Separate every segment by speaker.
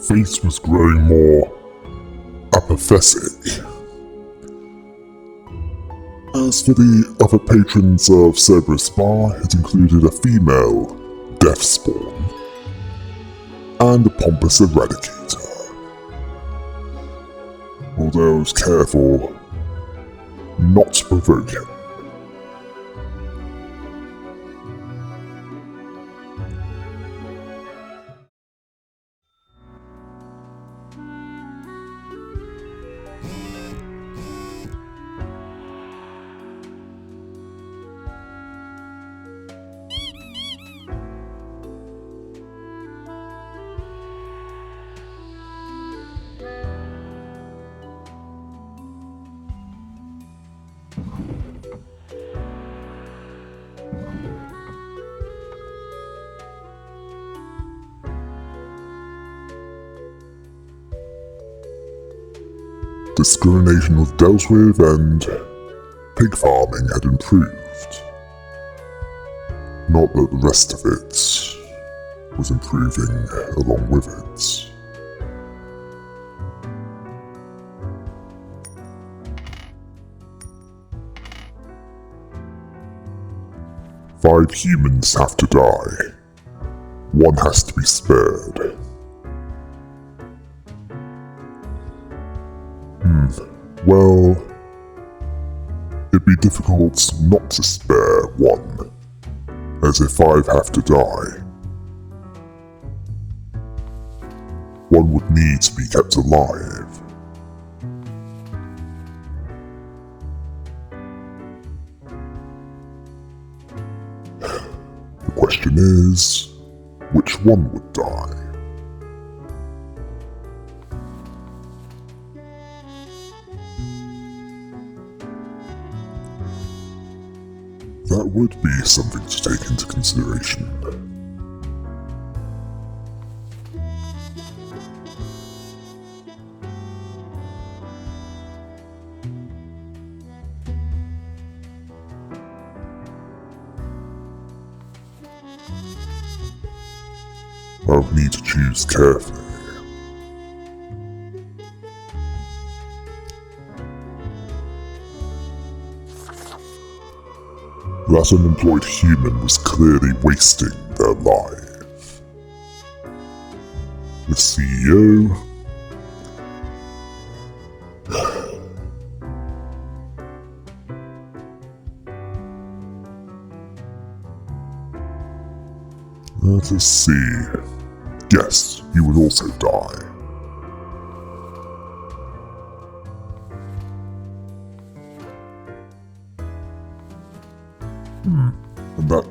Speaker 1: Fate was growing more apathetic. As for the other patrons of Cerberus Bar, it included a female death spawn and a pompous eradicator. Although I was careful not to provoke him. Discrimination was dealt with and pig farming had improved. Not that the rest of it was improving along with it. Five humans have to die. One has to be spared. Well, it'd be difficult not to spare one, as if five have to die. One would need to be kept alive. The question is, which one would die? That would be something to take into consideration. I'll need to choose carefully. That unemployed human was clearly wasting their life. The CEO? Let us see. Yes, he would also die. And that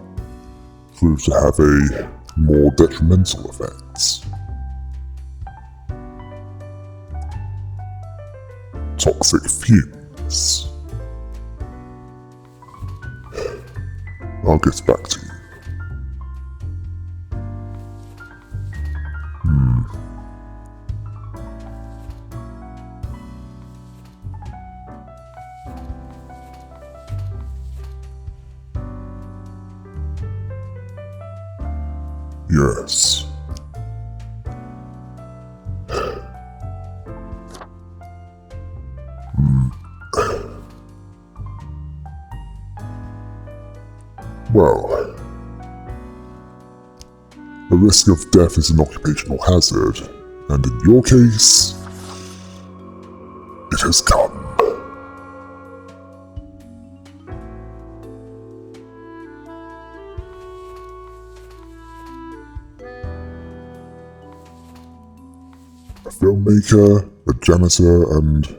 Speaker 1: proved to have a more detrimental effect. Toxic fumes. I'll get back to you. Yes. Well, the risk of death is an occupational hazard, and in your case, it has come. A filmmaker, a janitor, and,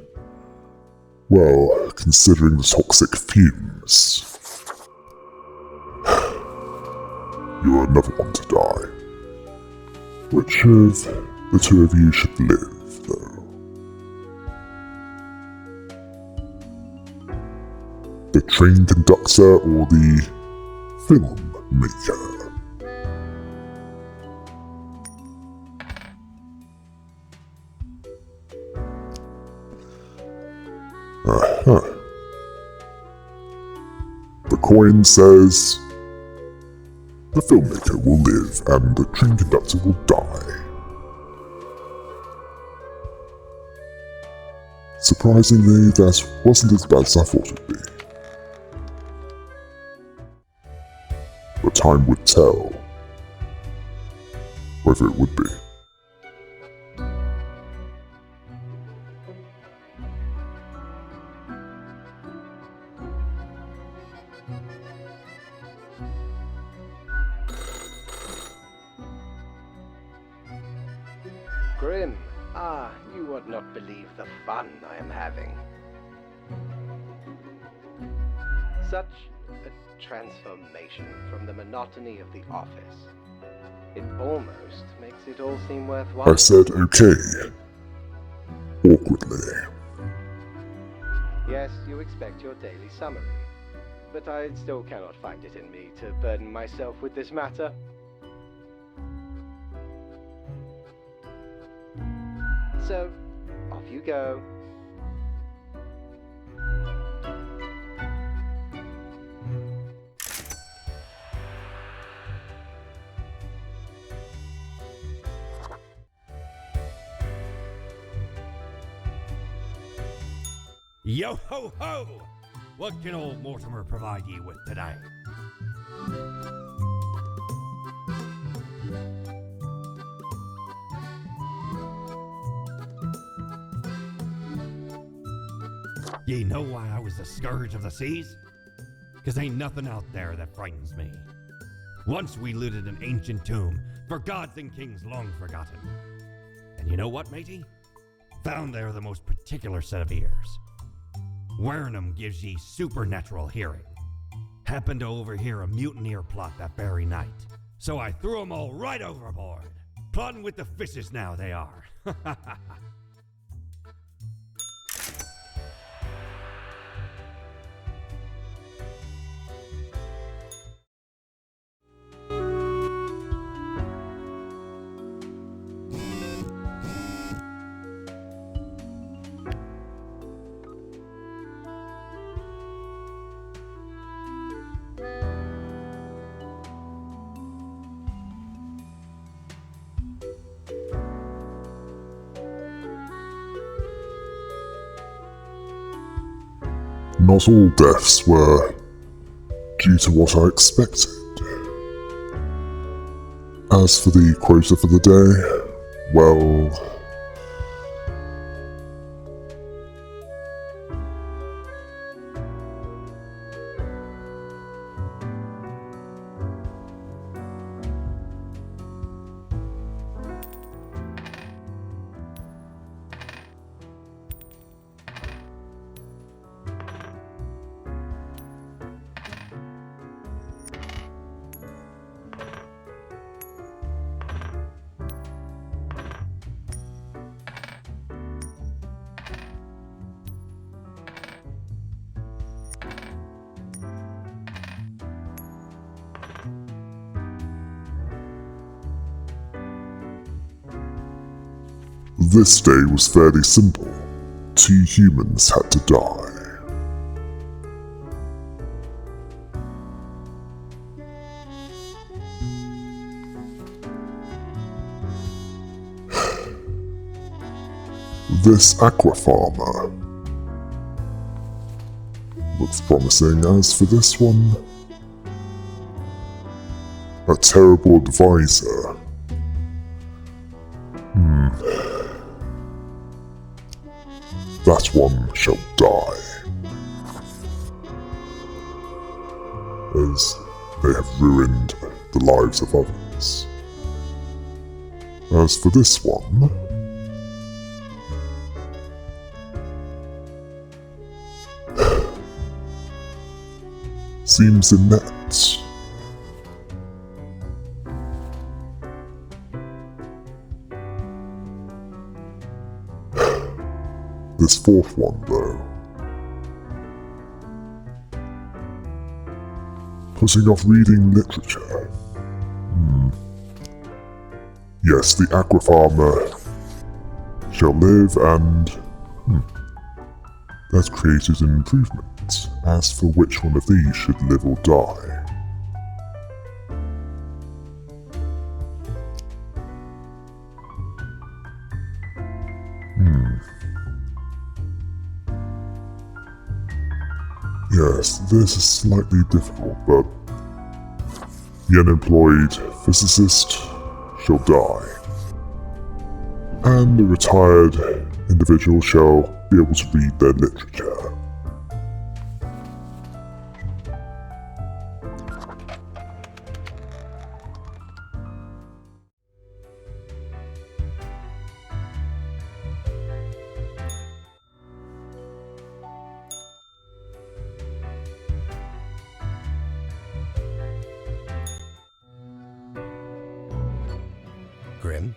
Speaker 1: well, considering the toxic fumes, you're another one to die. Which of the two of you should live, though? The train conductor or the filmmaker? The coin says the filmmaker will live and the train conductor will die. Surprisingly, that wasn't as bad as I thought it'd be. But time would tell whether it would be.
Speaker 2: Grim, you would not believe the fun I am having. Such a transformation from the monotony of the office. It almost makes it all seem worthwhile.
Speaker 1: I said okay, awkwardly.
Speaker 2: Yes, you expect your daily summary, but I still cannot find it in me to burden myself with this matter. So, off you go.
Speaker 3: Yo ho ho! What can old Mortimer provide you with today? You know why I was the scourge of the seas? 'Cause ain't nothing out there that frightens me. Once we looted an ancient tomb for gods and kings long forgotten. And you know what, matey? Found there the most particular set of ears. Wearing 'em gives ye supernatural hearing. Happened to overhear a mutineer plot that very night, so I threw 'em all right overboard. Plotting with the fishes now they are.
Speaker 1: Not all deaths were due to what I expected. As for the quota for the day, well, this day was fairly simple. 2 humans had to die. This aqua farmer looks promising. As for this one, a terrible advisor. That one shall die, as they have ruined the lives of others. As for this one, seems inept. This 4th one, though, putting off reading literature. Yes, the aqua farmer shall live, and that created an improvement. As for which one of these should live or die, Yes, this is slightly difficult, but the unemployed physicist shall die, and the retired individual shall be able to read their literature.
Speaker 2: Grim?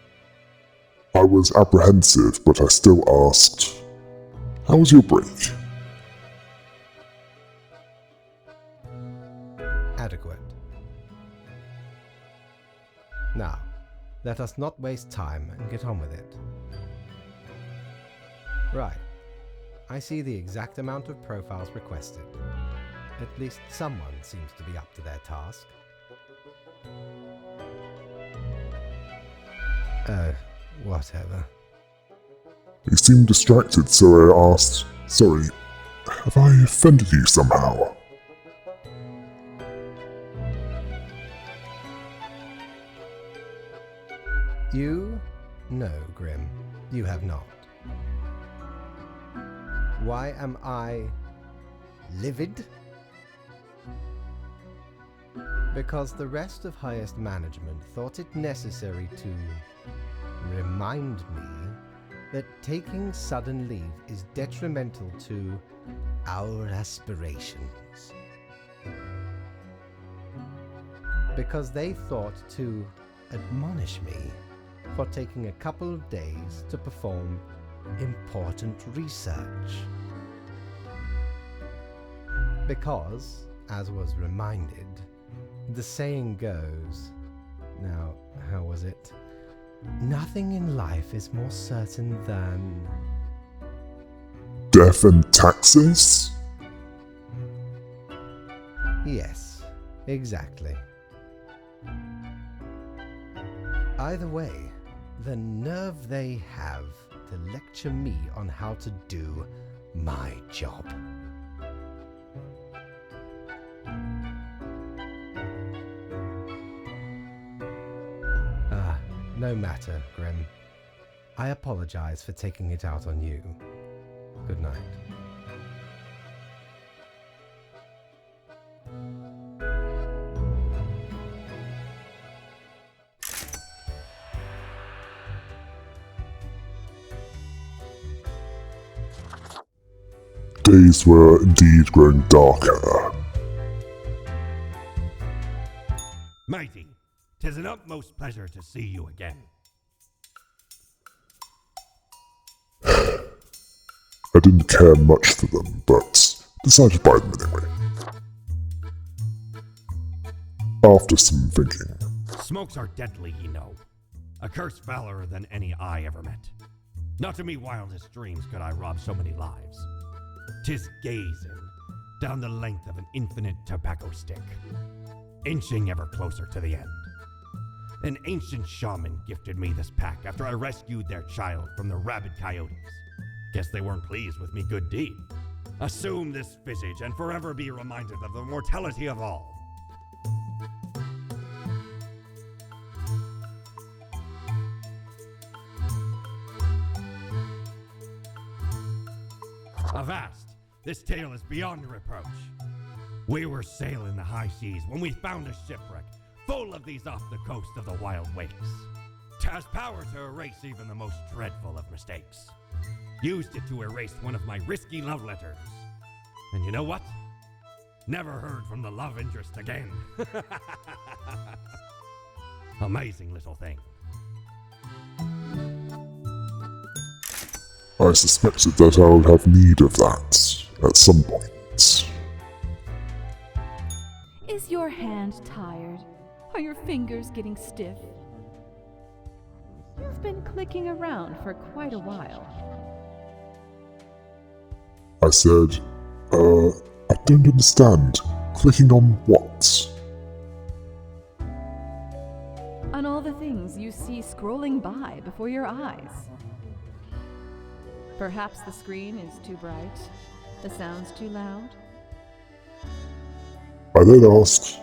Speaker 1: I was apprehensive, but I still asked, "How was your break?"
Speaker 2: Adequate. Now, let us not waste time and get on with it. Right. I see the exact amount of profiles requested. At least someone seems to be up to their task. Oh, whatever.
Speaker 1: You seemed distracted, so I asked, "Sorry, have I offended you somehow?"
Speaker 2: You? No, Grim, you have not. Why am I livid? Because the rest of highest management thought it necessary to remind me that taking sudden leave is detrimental to our aspirations. Because they thought to admonish me for taking a couple of days to perform important research. Because, as was reminded, the saying goes, now, how was it? Nothing in life is more certain than...
Speaker 1: Death and taxes?
Speaker 2: Yes, exactly. Either way, the nerve they have to lecture me on how to do my job. No matter, Grim. I apologize for taking it out on you. Good night.
Speaker 1: Days were indeed growing darker.
Speaker 3: Mighty, 'tis an utmost pleasure to see you again.
Speaker 1: I didn't care much for them, but decided to buy them anyway. After some thinking.
Speaker 3: Smokes are deadly, ye know. A curse fouler than any I ever met. Not in me wildest dreams could I rob so many lives. 'Tis gazing down the length of an infinite tobacco stick, inching ever closer to the end. An ancient shaman gifted me this pack after I rescued their child from the rabid coyotes. Guess they weren't pleased with me good deed. Assume this visage and forever be reminded of the mortality of all. Avast! This tale is beyond reproach. We were sailing the high seas when we found a shipwreck full of these off the coast of the wild wakes. 'Twas power to erase even the most dreadful of mistakes. Used it to erase one of my risky love letters. And you know what? Never heard from the love interest again. Amazing little thing.
Speaker 1: I suspected that I would have need of that at some point.
Speaker 4: Is your hand tired? Are your fingers getting stiff? You've been clicking around for quite a while.
Speaker 1: I said, I don't understand. Clicking on what?
Speaker 4: On all the things you see scrolling by before your eyes. Perhaps the screen is too bright, the sound's too loud.
Speaker 1: I then asked,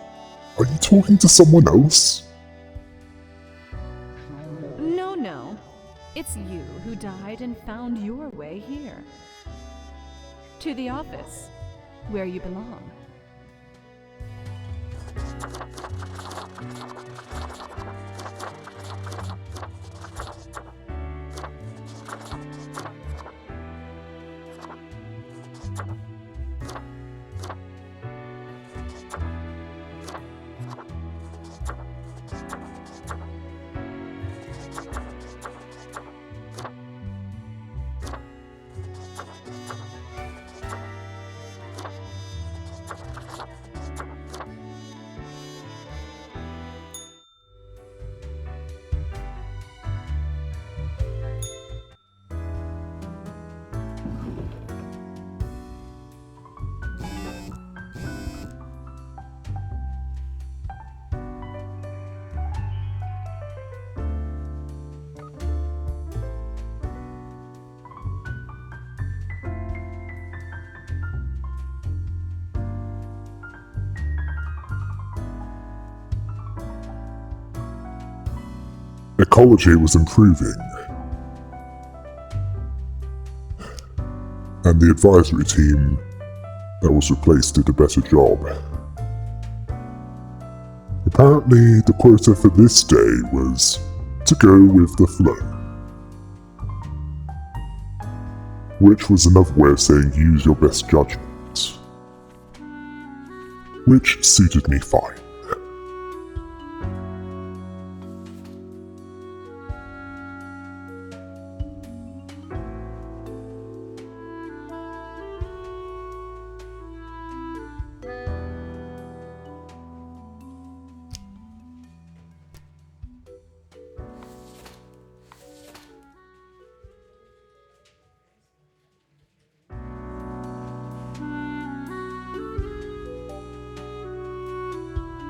Speaker 1: "Are you talking to someone else?"
Speaker 4: No. It's you who died and found your way here. To the office, where you belong.
Speaker 1: Ecology was improving, and the advisory team that was replaced did a better job. Apparently, the quota for this day was to go with the flow, which was another way of saying use your best judgment, which suited me fine.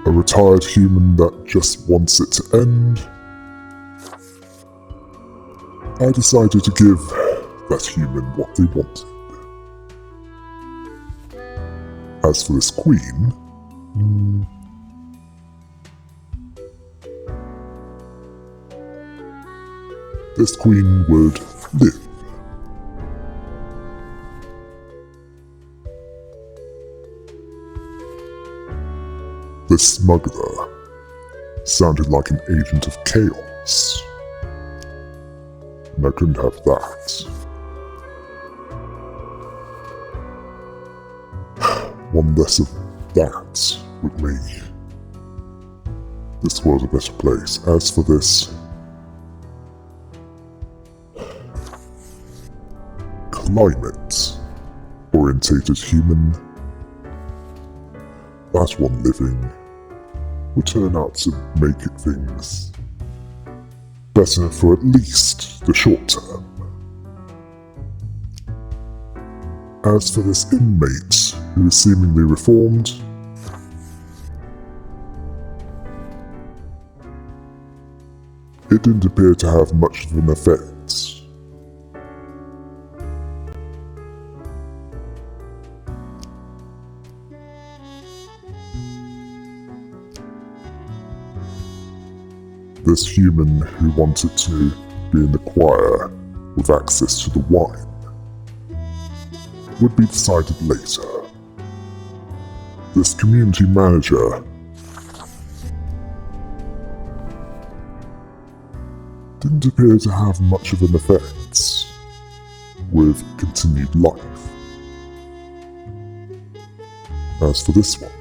Speaker 1: A retired human that just wants it to end. I decided to give that human what they wanted. As for this queen, this queen would live. The smuggler sounded like an agent of chaos, and I couldn't have that. One less of that would make this world a better place. As for this climate-orientated human, that one living will turn out to make things better for at least the short term. As for this inmate who is seemingly reformed, it didn't appear to have much of an effect. This human who wanted to be in the choir with access to the wine would be decided later. This community manager didn't appear to have much of an effect with continued life. As for this one,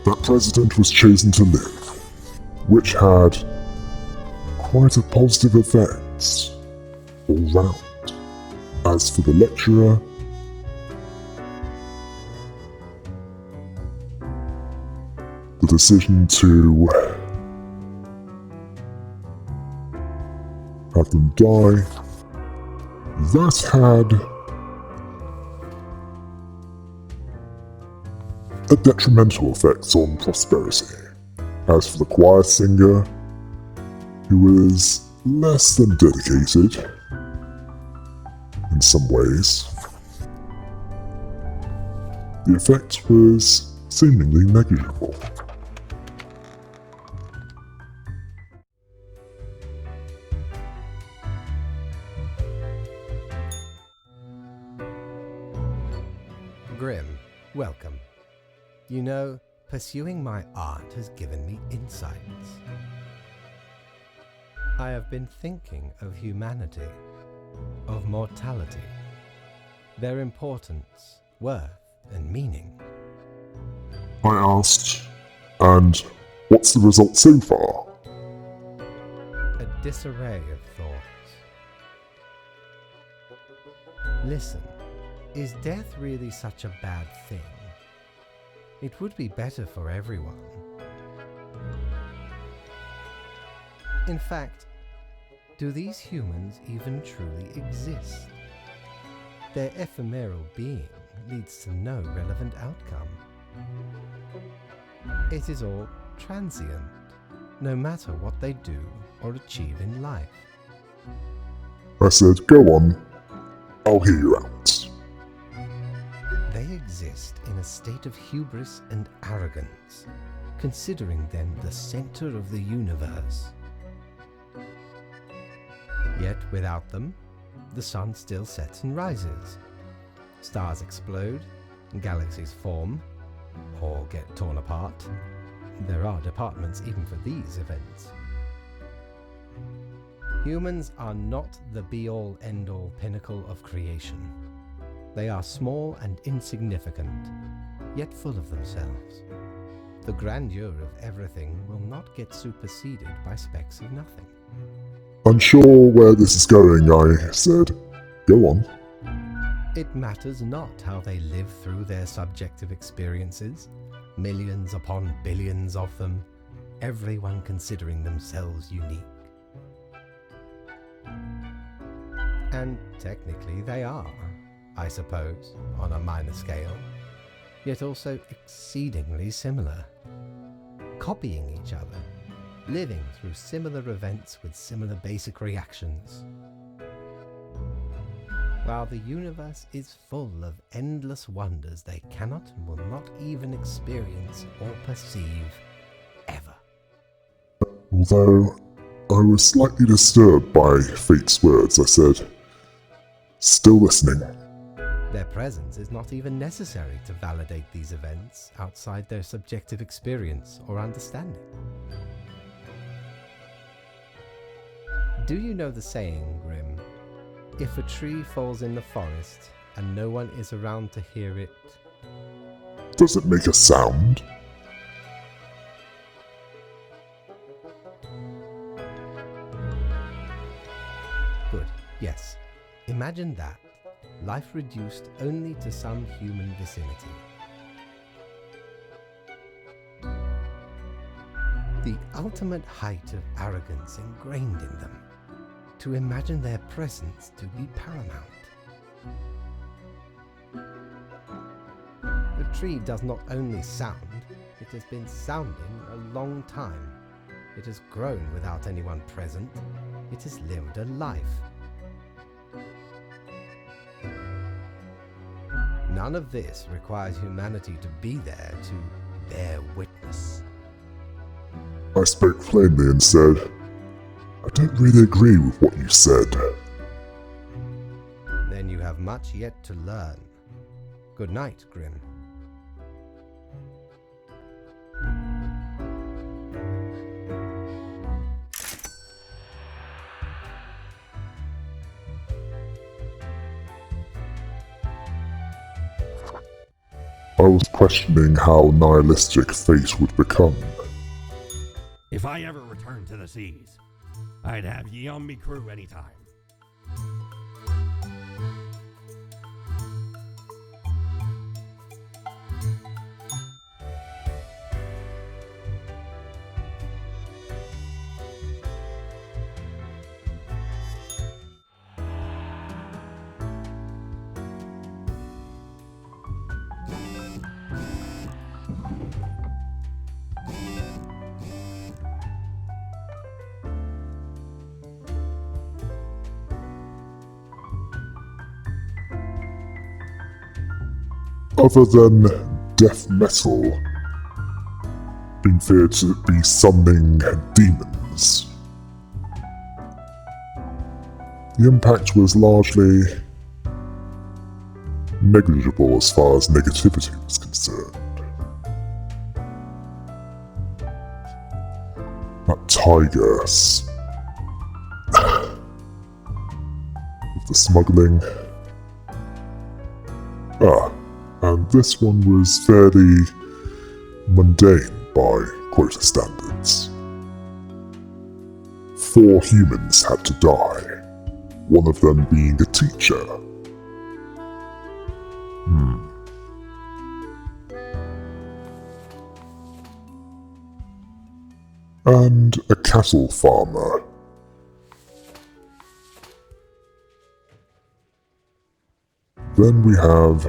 Speaker 1: that president was chosen to live, which had quite a positive effect all round. As for the lecturer, the decision to have them die, that had a detrimental effect on prosperity. As for the choir singer, who was less than dedicated in some ways, the effect was seemingly negligible.
Speaker 2: Grim, welcome. You know, pursuing my art has given me insights. I have been thinking of humanity, of mortality, their importance, worth, and meaning.
Speaker 1: I asked, and what's the result so far?
Speaker 2: A disarray of thoughts. Listen, is death really such a bad thing? It would be better for everyone. In fact, do these humans even truly exist? Their ephemeral being leads to no relevant outcome. It is all transient, no matter what they do or achieve in life.
Speaker 1: I said, go on, I'll hear you out.
Speaker 2: They exist in a state of hubris and arrogance, considering them the center of the universe. Yet without them, the sun still sets and rises. Stars explode, galaxies form, or get torn apart. There are departments even for these events. Humans are not the be-all, end-all pinnacle of creation. They are small and insignificant, yet full of themselves. The grandeur of everything will not get superseded by specks of nothing.
Speaker 1: Unsure where this is going, I said, go on.
Speaker 2: It matters not how they live through their subjective experiences, millions upon billions of them, everyone considering themselves unique. And technically they are, I suppose, on a minor scale, yet also exceedingly similar, copying each other, living through similar events with similar basic reactions. While the universe is full of endless wonders they cannot and will not even experience or perceive ever.
Speaker 1: Although I was slightly disturbed by Fate's words, I said, still listening.
Speaker 2: Their presence is not even necessary to validate these events outside their subjective experience or understanding. Do you know the saying, Grim? If a tree falls in the forest and no one is around to hear it,
Speaker 1: Does it make a sound?
Speaker 2: good, yes. Imagine that, life reduced only to some human vicinity. The ultimate height of arrogance ingrained in them, to imagine their presence to be paramount. The tree does not only sound, it has been sounding a long time. It has grown without anyone present. It has lived a life. None of this requires humanity to be there to bear witness.
Speaker 1: I spoke plainly and said, I don't really agree with what you said.
Speaker 2: Then you have much yet to learn. Good night, Grim.
Speaker 1: I was questioning how nihilistic Fate would become.
Speaker 3: If I ever return to the seas, I'd have ye on me crew anytime.
Speaker 1: Other than death metal being feared to be summoning demons. The impact was largely negligible as far as negativity was concerned. That tiger with the smuggling. And this one was fairly mundane by quota standards. 4 humans had to die, one of them being a teacher. And a cattle farmer. Then we have...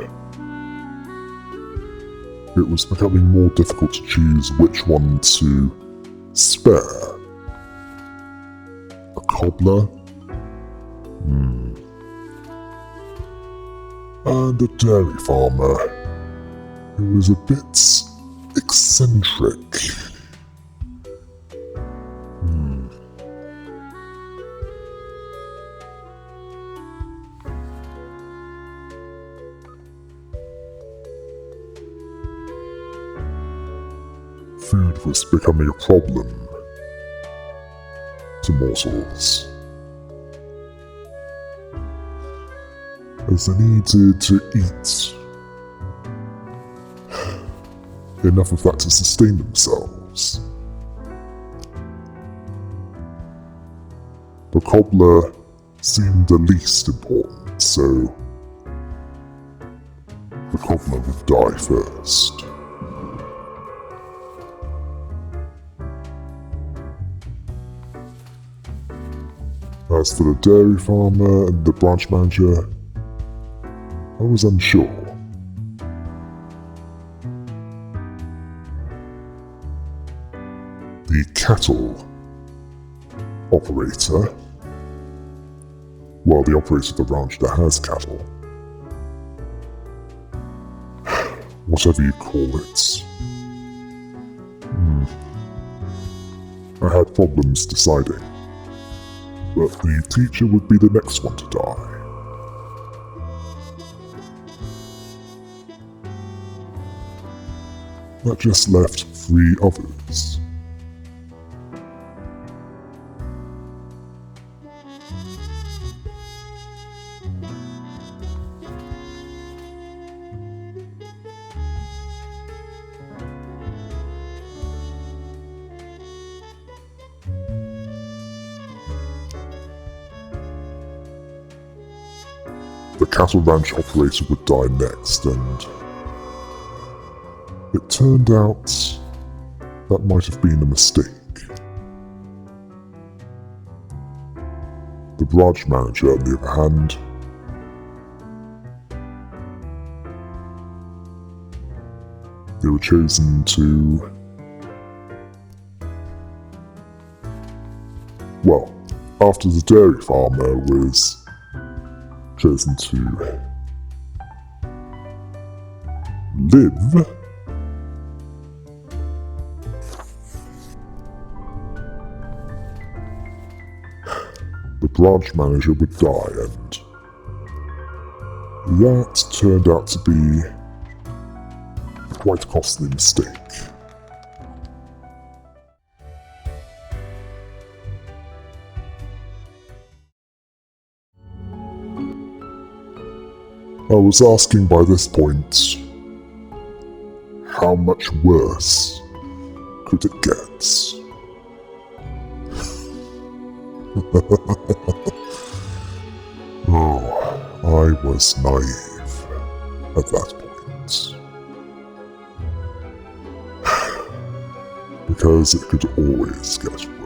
Speaker 1: It was becoming more difficult to choose which one to spare. A cobbler? And a dairy farmer who was a bit eccentric. Food was becoming a problem to mortals, as they needed to eat enough of that to sustain themselves. The cobbler seemed the least important, so the cobbler would die first. As for the dairy farmer and the branch manager, I was unsure. The cattle operator, well, the operator of the ranch that has cattle, whatever you call it, I had problems deciding. But the teacher would be the next one to die. That just left 3 others. The cattle ranch operator would die next, and it turned out that might have been a mistake. The branch manager, on the other hand, they were chosen to... Well, after the dairy farmer was chosen to live, the branch manager would die, and that turned out to be quite a costly mistake. I was asking by this point, how much worse could it get? Oh, I was naive at that point. Because it could always get worse.